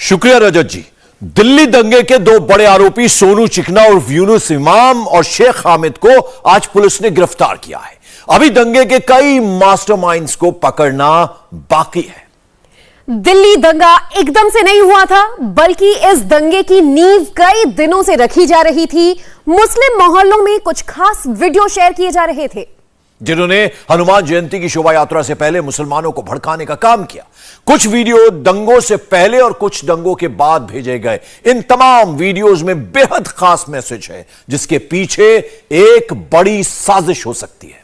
शुक्रिया रजत जी। दिल्ली दंगे के दो बड़े आरोपी सोनू चिकना और यूनुस इमाम और शेख हामिद को आज पुलिस ने गिरफ्तार किया है। अभी दंगे के कई मास्टरमाइंड्स को पकड़ना बाकी है। दिल्ली दंगा एकदम से नहीं हुआ था, बल्कि इस दंगे की नींव कई दिनों से रखी जा रही थी। मुस्लिम मोहल्लों में कुछ खास वीडियो शेयर किए जा रहे थे, जिन्होंने हनुमान जयंती की शोभा यात्रा से पहले मुसलमानों को भड़काने का काम किया। कुछ वीडियो दंगों से पहले और कुछ दंगों के बाद भेजे गए। इन तमाम वीडियोस में बेहद खास मैसेज है, जिसके पीछे एक बड़ी साजिश हो सकती है।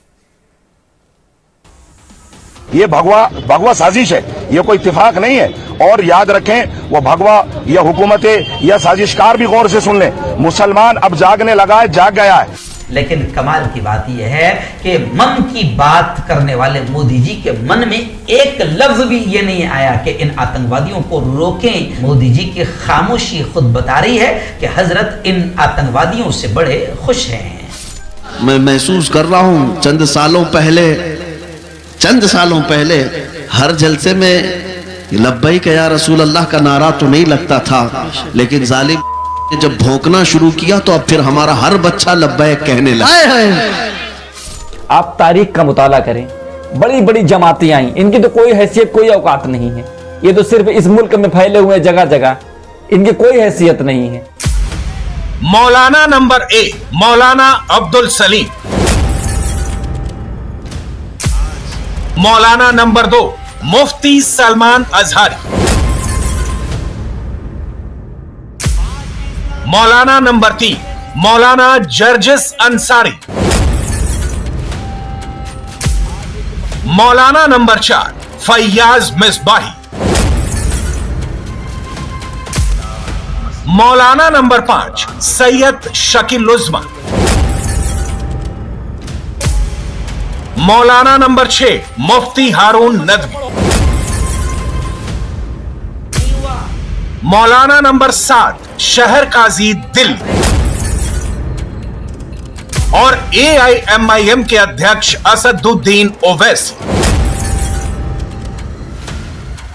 ये भगवा साजिश है, ये कोई इत्तेफाक नहीं है। और याद रखें, वो भगवा या हुकूमतें या साजिशकार भी गौर से सुन लें, मुसलमान अब जागने लगा है, जाग गया है। लेकिन कमाल की बात यह है कि मन की बात करने वाले मोदी जी के मन में एक लफ्ज भी ये नहीं आया कि इन आतंकवादियों को रोकें। मोदी जी की खामोशी खुद बता रही है कि हजरत इन आतंकवादियों से बड़े खुश हैं। मैं महसूस कर रहा हूं चंद सालों पहले हर जलसे में लब्बैक या रसूल अल्लाह का नारा तो नहीं लगता था, लेकिन जालिम ने जब भौंकना शुरू किया तो अब फिर हमारा हर बच्चा लब्बैक कहने लगा। आप तारीख का मुताला करें, बड़ी बड़ी जमातें आई, इनकी तो कोई हैसियत कोई औकात नहीं है। ये तो सिर्फ इस मुल्क में फैले हुए जगह जगह, इनकी कोई हैसियत नहीं है। मौलाना नंबर 1 मौलाना अब्दुल सलीम, मौलाना नंबर 2 मुफ्ती सलमान अजहरी, मौलाना नंबर 3 मौलाना जर्जिस अंसारी, मौलाना नंबर 4 फैयाज मिसबाही, मौलाना नंबर 5 सैयद शकील उज़्मा, मौलाना नंबर 6 मुफ्ती हारून नदवी, मौलाना नंबर 7 शहर काजी दिल्ली और AIMIM के अध्यक्ष असदुद्दीन ओवैसी।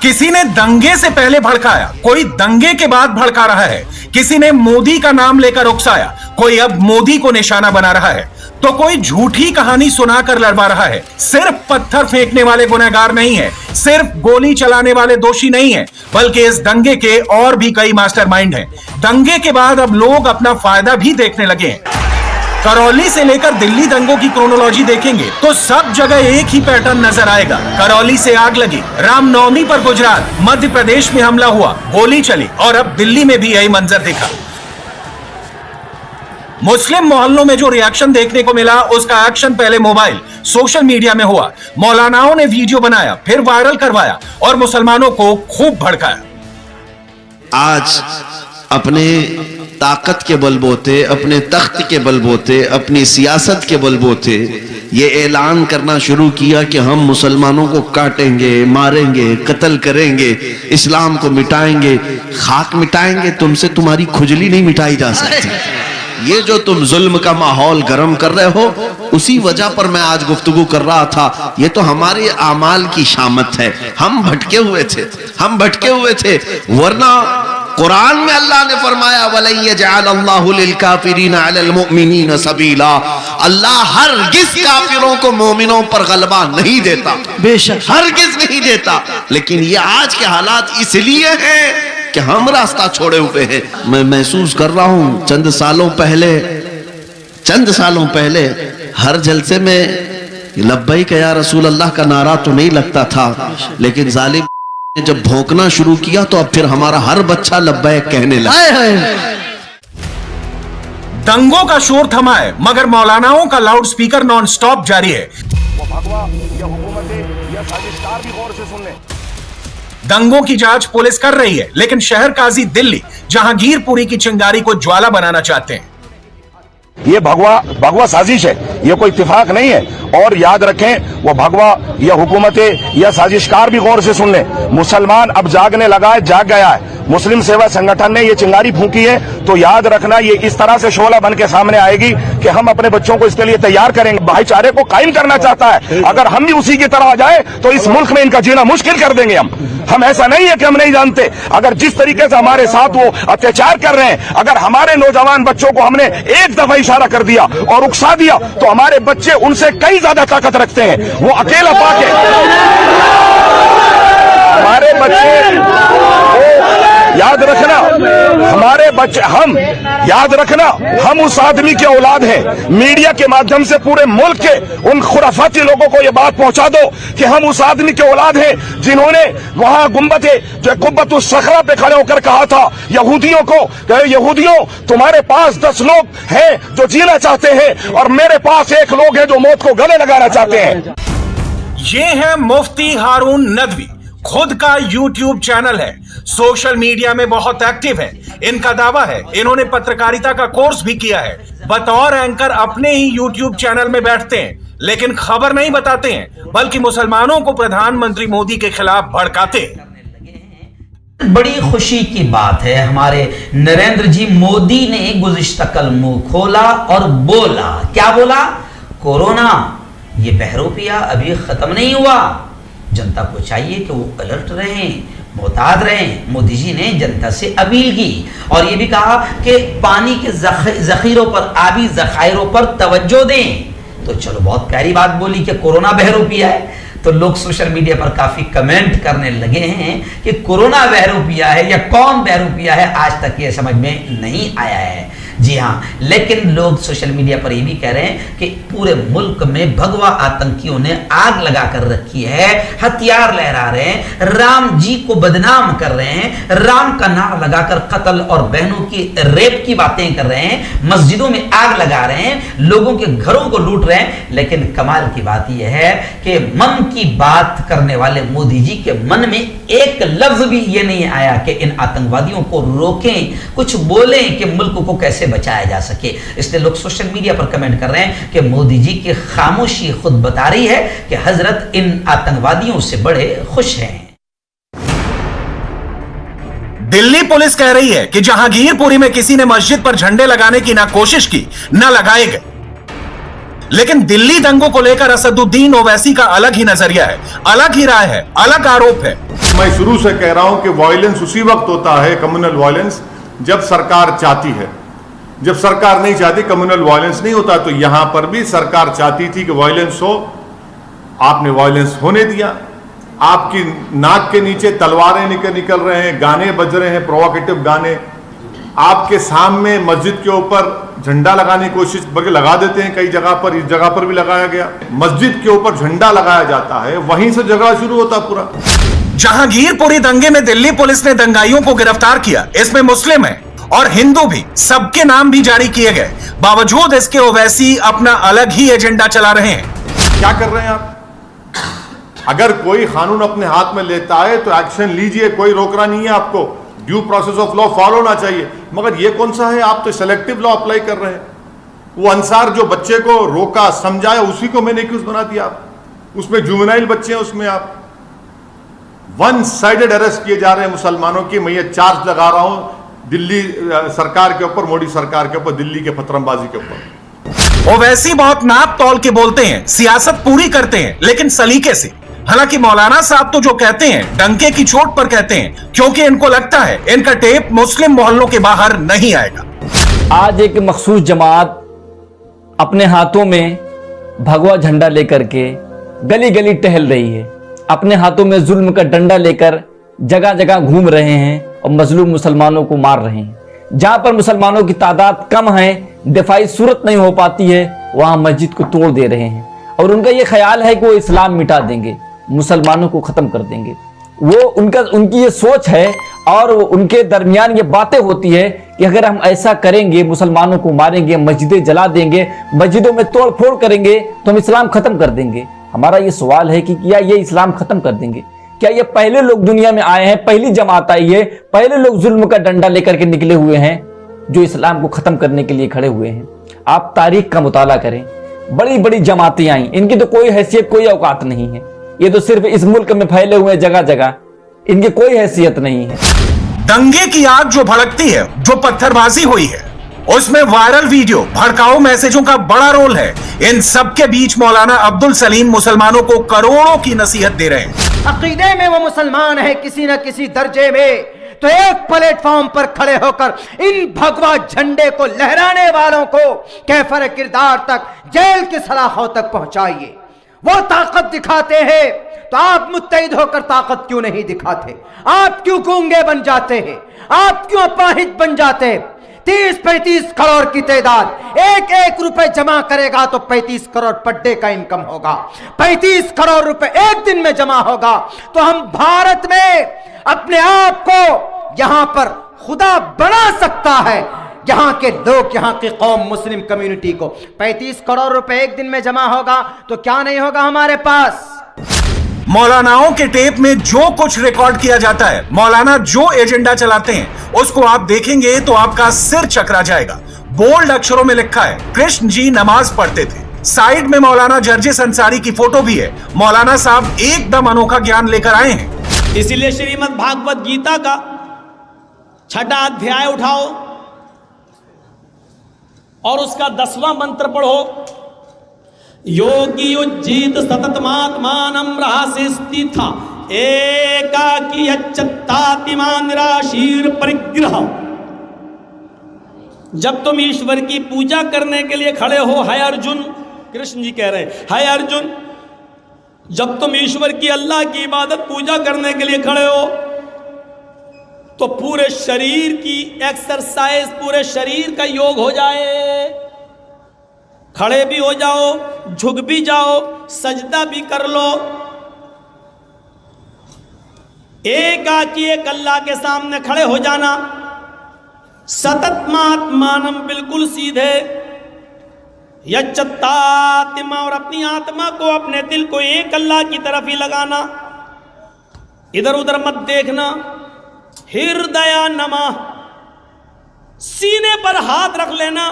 किसी ने दंगे से पहले भड़काया, कोई दंगे के बाद भड़का रहा है। किसी ने मोदी का नाम लेकर उकसाया, कोई अब मोदी को निशाना बना रहा है, तो कोई झूठी कहानी सुनाकर लड़वा रहा है। सिर्फ पत्थर फेंकने वाले गुनहगार नहीं है, सिर्फ गोली चलाने वाले दोषी नहीं है, बल्कि इस दंगे के और भी कई मास्टरमाइंड हैं। दंगे के बाद अब लोग अपना फायदा भी देखने लगे हैं। करौली से लेकर दिल्ली दंगों की क्रोनोलॉजी देखेंगे तो सब जगह एक ही पैटर्न नजर आएगा। करौली से आग लगी, रामनवमी पर गुजरात, मध्य प्रदेश में हमला हुआ, गोली चली और अब दिल्ली में भी यही मंजर दिखा। मुस्लिम मोहल्लों में जो रिएक्शन देखने को मिला, उसका एक्शन पहले मोबाइल सोशल मीडिया में हुआ। मौलानाओं ने वीडियो बनाया, फिर वायरल करवाया और मुसलमानों को खूब भड़काया। आज अपने ताकत के बलबोते, अपने तख्त के बलबोते, अपनी सियासत के बलबोते ये ऐलान करना शुरू किया कि हम मुसलमानों को काटेंगे, मारेंगे, कत्ल करेंगे, इस्लाम को मिटाएंगे, खाक मिटाएंगे। तुमसे तुम्हारी खुजली नहीं मिटाई जा सकती। ये जो तुम जुल्म का माहौल गर्म कर रहे हो, उसी वजह पर मैं आज गुफ्तगू कर रहा था। ये तो हमारे आमाल की शामत है। हम भटके हुए थे, वरना कुरान में अल्लाह ने फरमाया वलन यजअलल्लाहु लिलकाफिरीना अलल मुमिनीना सबीला। अल्लाह हरगिज़ काफिरों को मोमिनों पर गलबा नहीं देता, बेशक हरगिज़ नहीं देता। लेकिन ये आज के हालात इसलिए हैं कि हम रास्ता छोड़े हुए हैं। मैं महसूस कर रहा हूं चंद सालों पहले हर जलसे में लब्बैक या रसूल अल्लाह का नारा तो नहीं लगता था, लेकिन जालिम ने जब भौंकना शुरू किया तो अब फिर हमारा हर बच्चा लब्बैक कहने लगा। दंगों का शोर थमा है, मगर मौलानाओं का लाउड स्पीकर नॉन स्टॉप जारी है। वो भगवा या हुकूमतें या साजिशकार भी गौर से सुन लें। दंगों की जांच पुलिस कर रही है, लेकिन शहर काजी दिल्ली जहांगीरपुरी की चिंगारी को ज्वाला बनाना चाहते हैं। ये भगवा साजिश है, ये कोई इत्तेफाक नहीं है। और याद रखें, वो भगवा या हुकूमतें या साजिशकार भी गौर से सुन लें, मुसलमान अब जागने लगा है, जाग गया है। मुस्लिम सेवा संगठन ने ये चिंगारी फूंकी है, तो याद रखना ये इस तरह से शोला बन के सामने आएगी कि हम अपने बच्चों को इसके लिए तैयार करेंगे। भाईचारे को कायम करना चाहता है, अगर हम भी उसी की तरह आ जाए तो इस मुल्क में इनका जीना मुश्किल कर देंगे हम ऐसा नहीं है कि हम नहीं जानते। अगर जिस तरीके से हमारे साथ वो अत्याचार कर रहे हैं, अगर हमारे नौजवान बच्चों को हमने एक दफा इशारा कर दिया और उकसा दिया, तो हमारे बच्चे उनसे कई ज्यादा ताकत रखते हैं। वो अकेला पाके हमारे बच्चे याद रखना, हमारे बच्चे याद रखना, हम उस आदमी की औलाद हैं। मीडिया के माध्यम से पूरे मुल्क के उन खुराफाती लोगों को यह बात पहुंचा दो कि हम उस आदमी की औलाद हैं जिन्होंने वहां गुंबद सखरा पे खड़े होकर कहा था यहूदियों को, यहूदियों तुम्हारे पास 10 लोग हैं जो जीना चाहते हैं और मेरे पास 1 लोग हैं जो मौत को गले लगाना चाहते हैं। ये है मुफ्ती हारून नदवी, खुद का YouTube चैनल है, सोशल मीडिया में बहुत एक्टिव है। इनका दावा है इन्होंने पत्रकारिता का कोर्स भी किया है। बतौर एंकर अपने ही YouTube चैनल में बैठते हैं, लेकिन खबर नहीं बताते हैं, बल्कि मुसलमानों को प्रधानमंत्री मोदी के खिलाफ भड़काते हैं। बड़ी खुशी की बात है, हमारे नरेंद्र जी मोदी ने गुज़िश्ता कल मुंह खोला और बोला, क्या बोला? कोरोना ये बहरूपिया अभी खत्म नहीं हुआ, जनता को चाहिए कि वो अलर्ट रहें, मोहतात रहें। मोदी जी ने जनता से अपील की और ये भी कहा कि पानी के जखीरों पर, आबी जखायरों पर तवज्जो दें। तो चलो, बहुत प्यारी बात बोली कि कोरोना बहरूपिया है, तो लोग सोशल मीडिया पर काफी कमेंट करने लगे हैं कि कोरोना बहरूपिया है या कौन बहरूपिया है, आज तक ये समझ में नहीं आया है। जी हाँ, लेकिन लोग सोशल मीडिया पर ये भी कह रहे हैं कि पूरे मुल्क में भगवा आतंकियों ने आग लगा कर रखी है, हथियार लहरा रहे हैं, राम जी को बदनाम कर रहे हैं, राम का नारा लगाकर कत्ल और बहनों की रेप की बातें कर रहे हैं, मस्जिदों में आग लगा रहे हैं, लोगों के घरों को लूट रहे हैं। लेकिन कमाल की बात यह है कि मन की बात करने वाले मोदी जी के मन में एक लफ्ज भी ये नहीं आया कि इन आतंकवादियों को रोकें, कुछ बोलें कि मुल्क को कैसे बचाया जा सके। इसलिए लोग सोशल मीडिया पर कमेंट कर रहे हैं कि मोदी जी की खामोशी खुद बता रही है कि हजरत इन आतंकवादियों से बड़े खुश हैं। दिल्ली पुलिस कह रही है कि जहांगीरपुरी में किसी ने मस्जिद पर झंडे लगाने की ना कोशिश की ना लगाए गए। लेकिन दिल्ली दंगों को लेकर असदुद्दीन ओवैसी का अलग ही नजरिया है, अलग ही राय है, अलग आरोप है। मैं शुरू से कह रहा हूं कि वायलेंस उसी वक्त होता है, कम्युनल वायलेंस, जब सरकार चाहती है। जब सरकार नहीं चाहती कम्युनल वायलेंस नहीं होता। तो यहां पर भी सरकार चाहती थी कि वायलेंस हो, आपने वायलेंस होने दिया। आपकी नाक के नीचे तलवारें निकल रहे हैं, गाने बज रहे हैं, प्रोवोकेटिव गाने। आपके सामने मस्जिद के ऊपर झंडा लगाने की कोशिश, बल्कि लगा देते हैं कई जगह पर, इस जगह पर भी लगाया गया। मस्जिद के ऊपर झंडा लगाया जाता है, वहीं से झगड़ा शुरू होता पूरा। जहांगीरपुरी दंगे में दिल्ली पुलिस ने दंगाइयों को गिरफ्तार किया। इसमें मुस्लिम है और हिंदू भी, सबके नाम भी जारी किए गए। बावजूद इसके ओवैसी अपना अलग ही एजेंडा चला रहे हैं। क्या कर रहे हैं आप? अगर कोई कानून अपने हाथ में लेता है तो एक्शन लीजिए, कोई रोक रहा नहीं है आपको। Due process of law follow होना चाहिए। मगर ये कौन सा है? आप तो सेलेक्टिव लॉ अप्लाई कर रहे हैं। वो अंसार जो बच्चे को रोका, समझाया, उसी को मैंने एक्यूज बना दिया आप। उसमें जुवेनाइल बच्चे हैं, उसमें आप वन साइडेड अरेस्ट किए जा रहे हैं मुसलमानों की। मैं ये चार्ज लगा रहा हूं दिल्ली सरकार के ऊपर, मोदी सरकार के ऊपर, दिल्ली के फतरमबाजी के ऊपर। ओवैसी बहुत नाप तौल के बोलते हैं, सियासत पूरी करते हैं, लेकिन सलीके से। हालांकि मौलाना साहब तो जो कहते हैं डंके की चोट पर कहते हैं, क्योंकि इनको लगता है इनका टेप मुस्लिम मोहल्लों के बाहर नहीं आएगा। आज एक मखसूस जमात अपने हाथों में भगवा झंडा लेकर के गली गली टहल रही है, अपने हाथों में जुल्म का डंडा लेकर जगह जगह घूम रहे हैं और मजलूम मुसलमानों को मार रहे हैं। जहां पर मुसलमानों की तादाद कम है, दिफाई सूरत नहीं हो पाती है, वहां मस्जिद को तोड़ दे रहे हैं। और उनका यह ख्याल है कि वो इस्लाम मिटा देंगे, मुसलमानों को खत्म कर देंगे। वो उनकी ये सोच है और उनके दरमियान ये बातें होती है कि अगर हम ऐसा करेंगे, मुसलमानों को मारेंगे, मस्जिदें जला देंगे, मस्जिदों में तोड़ फोड़ करेंगे तो हम इस्लाम खत्म कर देंगे। हमारा ये सवाल है कि क्या ये इस्लाम खत्म कर देंगे? क्या ये पहले लोग दुनिया में आए हैं, पहली जमात आई है, पहले लोग जुल्म का डंडा लेकर के निकले हुए हैं जो इस्लाम को खत्म करने के लिए खड़े हुए हैं? आप तारीख का मुताला करें, बड़ी बड़ी जमातें आई, इनकी तो कोई हैसियत कोई औकात नहीं है। ये तो सिर्फ इस मुल्क में फैले हुए जगह जगह, इनकी कोई हैसियत नहीं है। दंगे की आग जो भड़कती है, जो पत्थरबाजी हुई है, उसमें वायरल वीडियो, भड़काऊ मैसेजों का बड़ा रोल है। इन सब के बीच मौलाना अब्दुल सलीम मुसलमानों को करोड़ों की नसीहत दे रहे हैं। अकीदे में वो मुसलमान है किसी न किसी दर्जे में, तो एक प्लेटफॉर्म पर खड़े होकर इन भगवा झंडे को लहराने वालों को कैफर किरदार तक, जेल की सलाखों तक पहुंचाइए। वो ताकत दिखाते हैं तो आप मुत्तहिद होकर ताकत क्यों नहीं दिखाते? आप क्यों गूंगे बन जाते हैं? आप क्यों अपाहिज बन जाते हैं? 30-35 करोड़ की तादाद, एक एक रुपए जमा करेगा तो 35 करोड़ पर डे का इनकम होगा। 35 करोड़ रुपए एक दिन में जमा होगा तो हम भारत में अपने आप को यहां पर खुदा बना सकता है। यहां के लोग, यहां की कौम, मुस्लिम कम्युनिटी को 35 करोड़ रुपए एक दिन में जमा होगा तो क्या नहीं होगा हमारे पास? मौलानाओं के टेप में जो कुछ रिकॉर्ड किया जाता है, मौलाना जो एजेंडा चलाते हैं, उसको आप देखेंगे तो आपका सिर चकरा जाएगा। बोल्ड अक्षरों में लिखा है, कृष्ण जी नमाज पढ़ते थे। साइड में मौलाना जर्जिस अंसारी की फोटो भी है। मौलाना साहब एकदम अनोखा ज्ञान लेकर आए हैं। इसीलिए श्रीमद् भागवत गीता का 6वां अध्याय उठाओ और उसका 10वां मंत्र पढ़ो। योगी उज्जीत सततमात्मानं रहस्य स्थिता एकाकी यच्चत्तातिमान निराशीर परिग्रह। जब तुम ईश्वर की पूजा करने के लिए खड़े हो, है अर्जुन, कृष्ण जी कह रहे हैं, है अर्जुन, जब तुम ईश्वर की, अल्लाह की इबादत पूजा करने के लिए खड़े हो तो पूरे शरीर की एक्सरसाइज, पूरे शरीर का योग हो जाए। खड़े भी हो जाओ, झुक भी जाओ, सजदा भी कर लो। एकाकी एक अल्लाह के सामने खड़े हो जाना। सततमात्मानम, बिल्कुल सीधे। यच्चत्तात्मा, और अपनी आत्मा को, अपने दिल को एक अल्लाह की तरफ ही लगाना, इधर उधर मत देखना। हृदय नमः, सीने पर हाथ रख लेना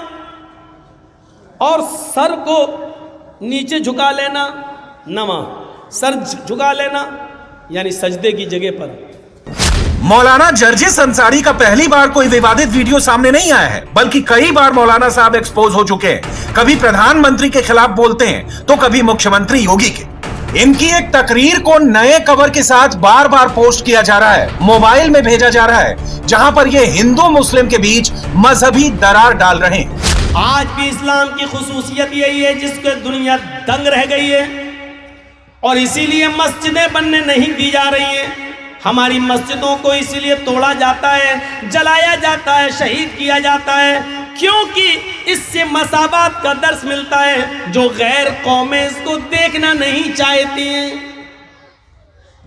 और सर को नीचे झुका लेना। नमः, सर झुका लेना यानी सजदे की जगह पर। मौलाना जर्जिस अंसारी का पहली बार कोई विवादित वीडियो सामने नहीं आया है, बल्कि कई बार मौलाना साहब एक्सपोज हो चुके हैं। कभी प्रधानमंत्री के खिलाफ बोलते हैं तो कभी मुख्यमंत्री योगी के। इनकी एक तकरीर को नए कवर के साथ बार बार पोस्ट किया जा रहा है, मोबाइल में भेजा जा रहा है, जहां पर ये हिंदू मुस्लिम के बीच मजहबी दरार डाल रहे हैं। आज भी इस्लाम की खुसूसियत यही है जिसके दुनिया दंग रह गई है और इसीलिए मस्जिदें बनने नहीं दी जा रही हैं। हमारी मस्जिदों को इसीलिए तोड़ा जाता है, जलाया जाता है, शहीद किया जाता है, क्योंकि इससे मसावात का दर्स मिलता है जो गैर कौमें इसको देखना नहीं चाहती हैं।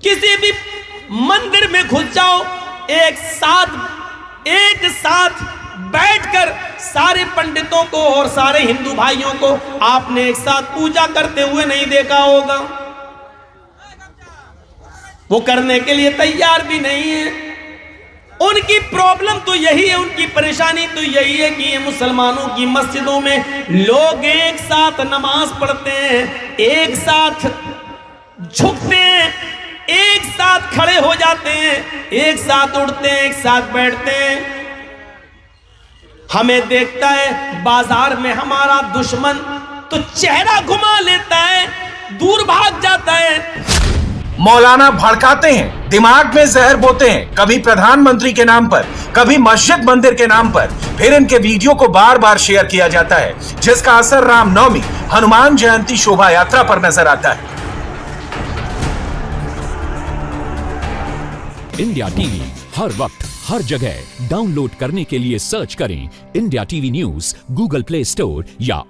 किसी भी मंदिर में घुस जाओ, एक साथ बैठकर सारे पंडितों को और सारे हिंदू भाइयों को आपने एक साथ पूजा करते हुए नहीं देखा होगा। वो करने के लिए तैयार भी नहीं है। उनकी प्रॉब्लम तो यही है, उनकी परेशानी तो यही है कि ये मुसलमानों की मस्जिदों में लोग एक साथ नमाज पढ़ते हैं, एक साथ झुकते हैं, एक साथ खड़े हो जाते हैं, एक साथ उठते हैं, एक साथ बैठते हैं। हमें देखता है बाजार में हमारा दुश्मन तो चेहरा घुमा लेता है, दूर भाग जाता है। मौलाना भड़काते हैं, दिमाग में जहर बोते हैं, कभी प्रधानमंत्री के नाम पर, कभी मस्जिद मंदिर के नाम पर। फिर इनके वीडियो को बार बार शेयर किया जाता है, जिसका असर रामनवमी, हनुमान जयंती शोभा यात्रा पर नजर आता है। इंडिया टीवी हर वक्त हर जगह डाउनलोड करने के लिए सर्च करें India TV news Google play store या